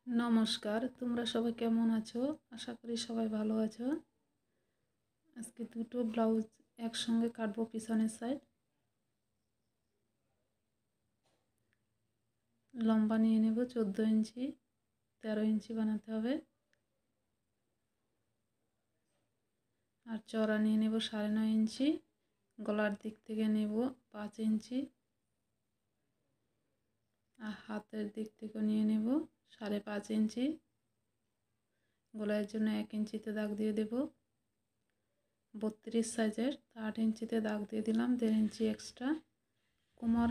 নমস্কার, তোমরা সবাই কেমন আছো? আশা করি সবাই ভালো আছো। আজকে দুটো ব্লাউজ একসঙ্গে কাটবো পিছনের সাইড। লম্বা নিয়ে নেব 14 ইঞ্চি, 13 ইঞ্চি বানাতে হবে। আর চওড়া নিয়ে নেব 9.5 ইঞ্চি, গলার দিক থেকে নেব 5 ইঞ্চি, আর হাতের দিক থেকে নিয়ে নেব 5.5 ইঞ্চি। গলার জন্য 1 ইঞ্চিতে দাগ দিয়ে দেব। 32 সাইজের 8 ইঞ্চিতে দাগ দিয়ে দিলাম, 1.5 ইঞ্চি এক্সট্রা। কোমর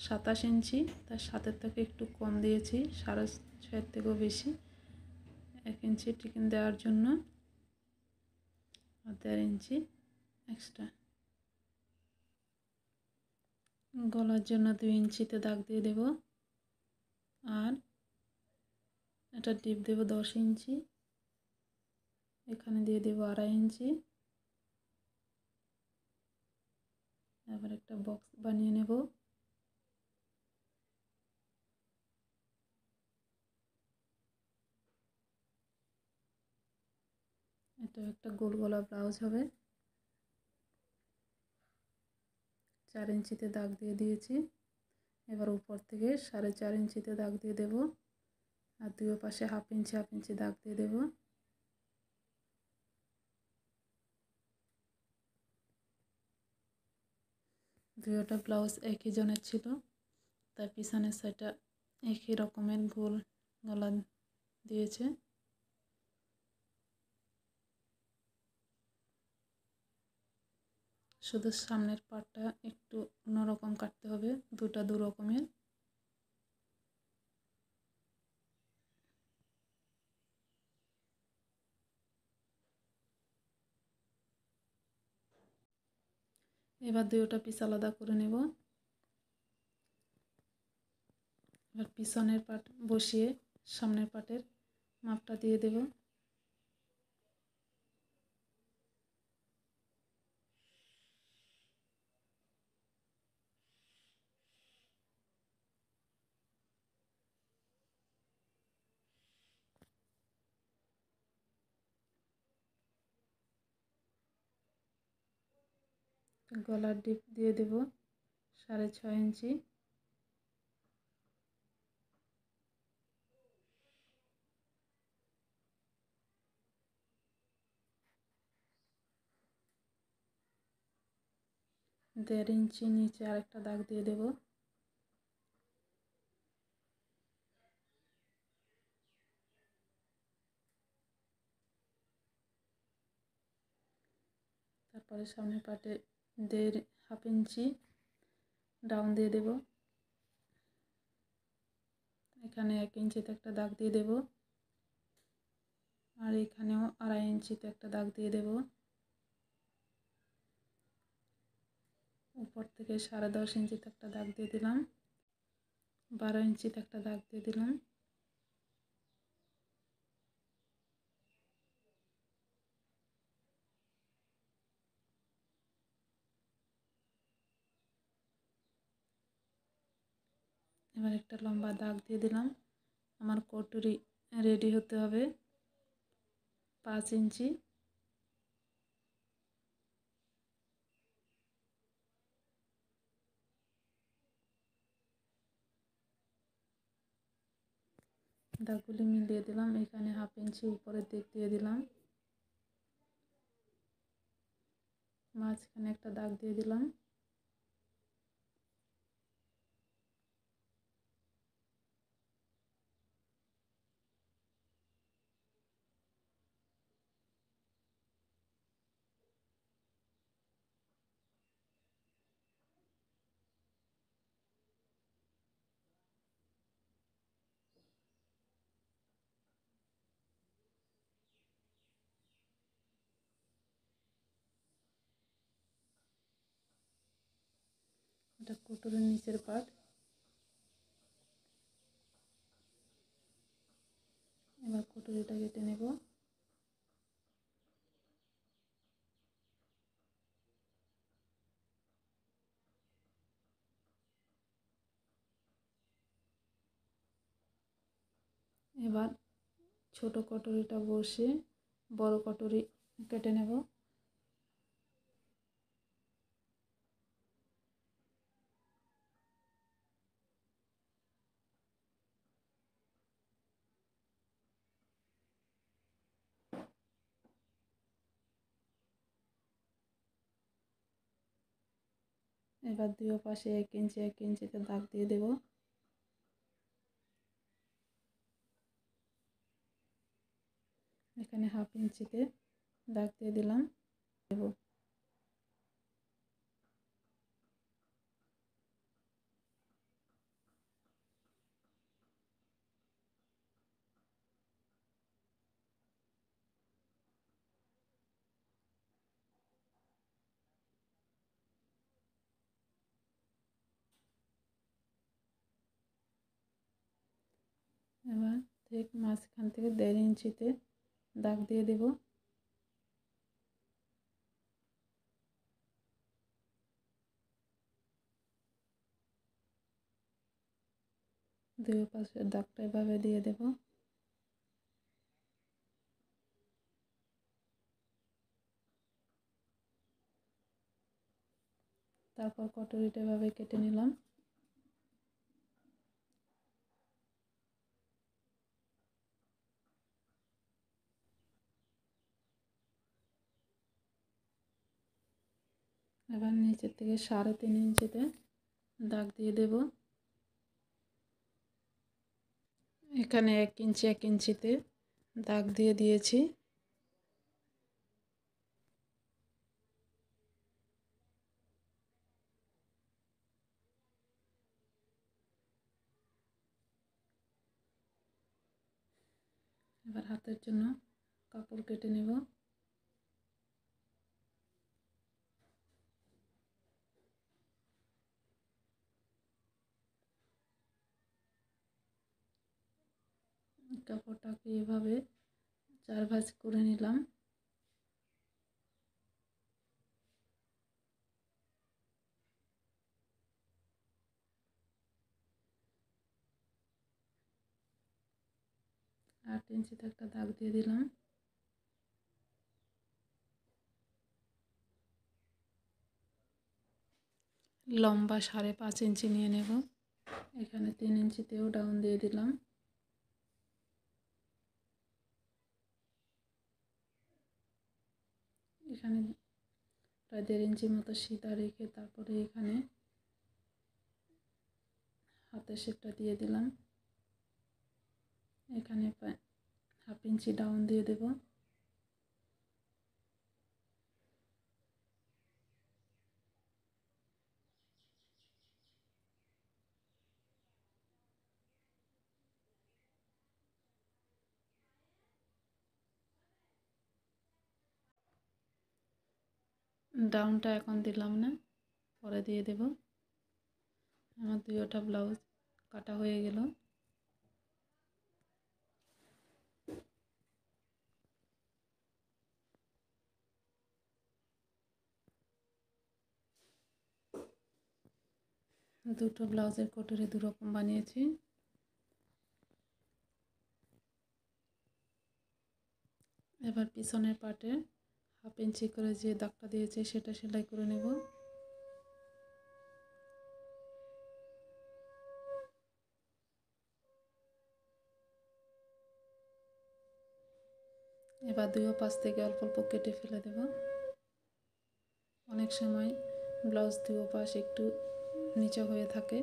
27 ইঞ্চি, তার সাথে থেকে একটু কম দিয়েছি, 6.5 থেকেও বেশি, 1 ইঞ্চি টিকিন দেওয়ার জন্য, আর 1.5 ইঞ্চি এক্সট্রা। গলার জন্য 2 ইঞ্চিতে দাগ দিয়ে দেব, আর এটা ডিপ দেব 10 ইঞ্চি, এখানে দিয়ে দেব 2.5 ইঞ্চি। এবার একটা বক্স বানিয়ে নেব। এটা একটা গোল গলা ব্লাউজ হবে। 4 ইঞ্চিতে দাগ দিয়ে দিয়েছি। এবার উপর থেকে 4.5 ইঞ্চিতে দাগ দিয়ে দেব, আর দুই পাশে হাফ ইঞ্চি দাগ দিয়ে দেব। দুইটা ব্লাউজ একই জনের ছিল, তাই পিছনের সাইডটা একই রকমের গোল গলা দিয়েছে। শুধু সামনের পাটটা একটু অন্যরকম কাটতে হবে, দুটা দু রকমের। এবার দুইটা পিস আলাদা করে নেব। এবার পিছনের পাট বসিয়ে সামনের পাটের মাপটা দিয়ে দেব। গলার ডিপ দিয়ে দেব 6.5 ইঞ্চি। দেড় ইঞ্চি নিচে আরেকটা দাগ দিয়ে দেব। তারপরে সামনের পাটে হাফ ইঞ্চি ডাউন দিয়ে দেব। এখানে 1 ইঞ্চিতে একটা দাগ দিয়ে দেব, আর এখানেও 2.5 ইঞ্চিতে একটা দাগ দিয়ে দেব। উপর থেকে 10.5 ইঞ্চিতে একটা দাগ দিয়ে দিলাম, 12 ইঞ্চিতে একটা দাগ দিয়ে দিলাম। এবার একটা লম্বা দাগ দিয়ে দিলাম। আমার কটুরি রেডি হতে হবে 5 ইঞ্চি। দাগগুলি মিলিয়ে দিলাম, এখানে হাফ ইঞ্চি উপরের দিক দিয়ে দিলাম, মাঝখানে একটা দাগ দিয়ে দিলাম। এটা কটুরির নিচের পার্ট। এবার কটুরিটা কেটে নেব। এবার ছোট কটরিটা বসে বড় কটরি কেটে নেব। এবার দুই পাশে 1 ইঞ্চি 1 ইঞ্চিতে দাগ দিয়ে দেব। এখানে 1/2 ইঞ্চিতে দাগ দিয়ে দিলাম। দেব এবার ঠিক মাঝখান থেকে 1.5 ইঞ্চিতে দাগ দিয়ে দেব। দুই পাশের দাগটা এভাবে দিয়ে দেব। তারপর কটরিটা এভাবে কেটে নিলাম। এবার নিচের থেকে 3.5 ইঞ্চিতে দাগ দিয়ে দেব। এখানে 1 ইঞ্চি 1 ইঞ্চিতে দাগ দিয়ে দিয়েছি। এবার হাতের জন্য কাপড় কেটে নেব। কাপড়টাকে এভাবে 4 ভাঁজ করে নিলাম। আট ইঞ্চিতে একটা দাগ দিয়ে দিলাম। লম্বা 5.5 ইঞ্চি নিয়ে নেব। এখানে 3 ইঞ্চিতেও ডাউন দিয়ে দিলাম। এখানে প্রায় 1.5 ইঞ্চি মতো সিধা রেখে তারপরে এখানে হাতের শেপটা দিয়ে দিলাম। এখানে 1/2 ইঞ্চি ডাউন দিয়ে দেব। ডাউনটা এখন দিলাম না, পরে দিয়ে দেব। আমার 2টা ব্লাউজ কাটা হয়ে গেল। দুটো ব্লাউজের কটরি দুরকম বানিয়েছি। এবার পিছনের পাটে 1/2 ইঞ্চি করে যে দাগটা দিয়েছি সেটা সেলাই করে নেব। এবার দুই পাশ থেকে অল্প অল্প কেটে ফেলে দেব। অনেক সময় ব্লাউজ দুই পাশ একটু নিচে হয়ে থাকে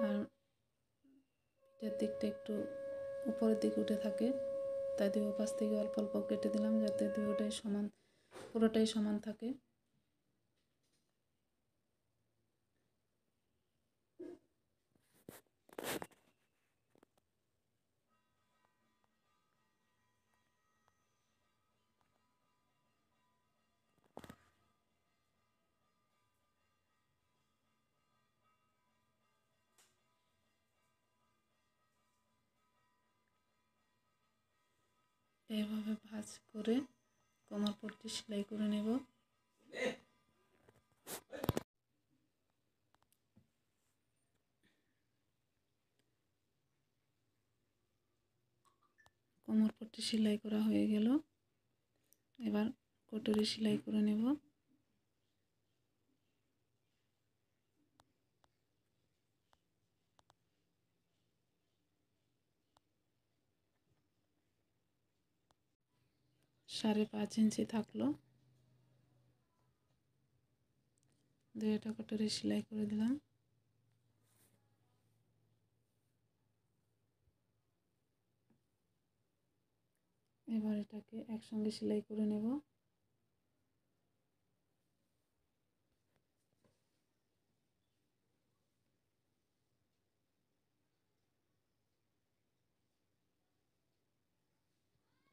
আর পিঠের দিকটা একটু উপরের দিকে উঠে থাকে, তাই দুই পাশ থেকে অল্প অল্প কেটে দিলাম যাতে দুটোটাই সমান, পুরোটাই সমান থাকে। এইভাবে ভাঁজ করে কোমরপট্টি সেলাই করে নেব। কোমর পট্টি সেলাই করা হয়ে গেল। এবার কোটরে সেলাই করে নেব। সাড়ে 5 ইঞ্চি থাকলো, দুইটা কোটরে সেলাই করে দিলাম। এবার এটাকে একসঙ্গে সেলাই করে নেব।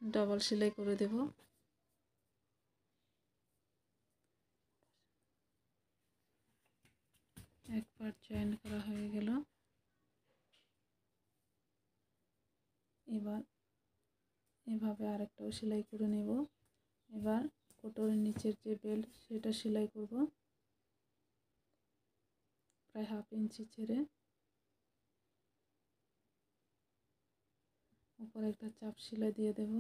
ডাবল সেলাই করে দেব। এক পার্ট জয়েন করা হয়ে গেল। এবার এভাবে আরেকটাও সেলাই করে নেব। এবার কোটরের নিচের যে বেল্ট সেটা সেলাই করব, প্রায় 1/2 ইঞ্চি ছেড়ে। উপরে একটা চাপ সেলাই দিয়ে দেব।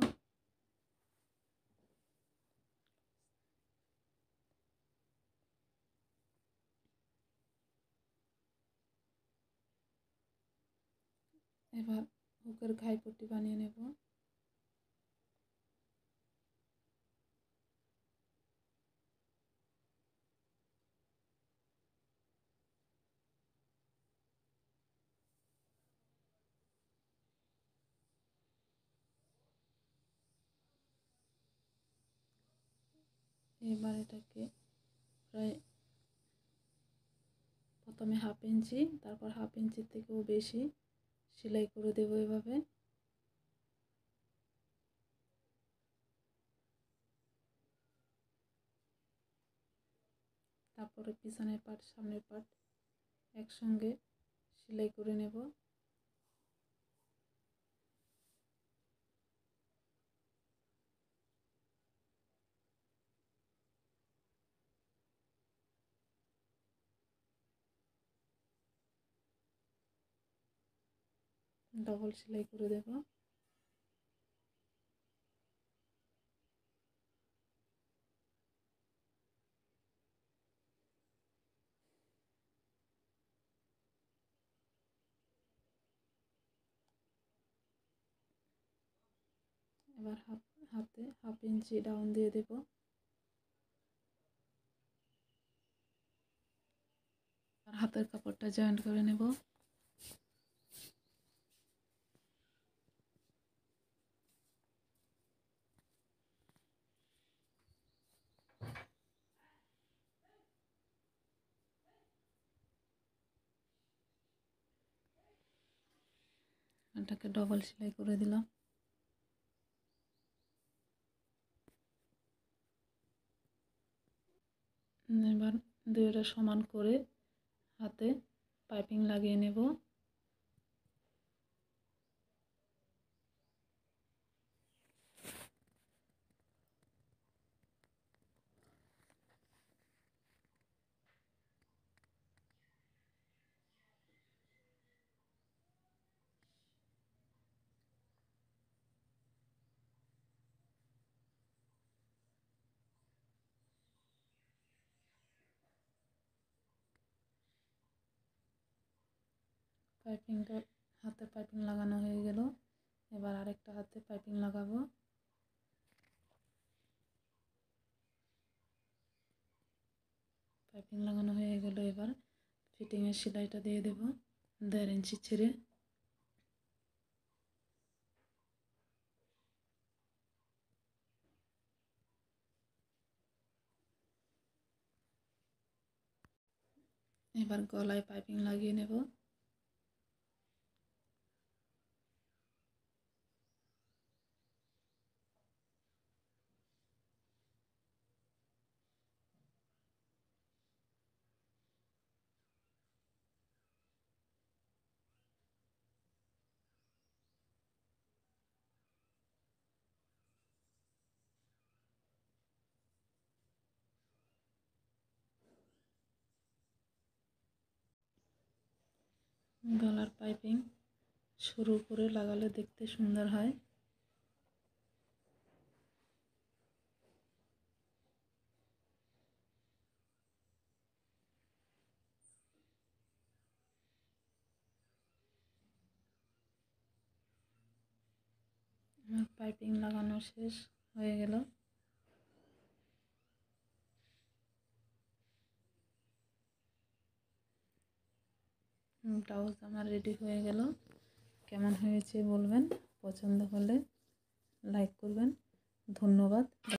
এবার হুকের ঘাই পট্টি বানিয়ে নেব। এবার এটাকে প্রায় প্রথমে 1/2 ইঞ্চি, তারপর 1/2 ইঞ্চির থেকেও বেশি সেলাই করে দেব এভাবে। তারপরে পিছনের পার্ট সামনের পার্ট একসঙ্গে সেলাই করে নেব। ডবল সেলাই করে দেব। এবার হাতে 1/2 ইঞ্চি ডাউন দিয়ে দেব। আর হাতের কাপড়টা জয়েন্ট করে নেব। এটাকে ডবল সেলাই করে দিলাম। এবার দুইটা সমান করে হাতে পাইপিং লাগিয়ে নেব। পাইপিংটা হাতে পাইপিং লাগানো হয়ে গেল। এবার আরেকটা হাতে পাইপিং লাগাবো। পাইপিং লাগানো হয়ে গেল। এবার ফিটিংয়ের সেলাইটা দিয়ে দেব 1.5 ইঞ্চি ছেড়ে। এবার গলায় পাইপিং লাগিয়ে নেব। গলার পাইপিং সরু করে লাগালে দেখতে সুন্দর হয়। পাইপিং লাগানো শেষ হয়ে গেল। ব্লাউজ আমার রেডি হয়ে গেল। কেমন হয়েছে বলবেন, পছন্দ হলে লাইক করবেন। ধন্যবাদ।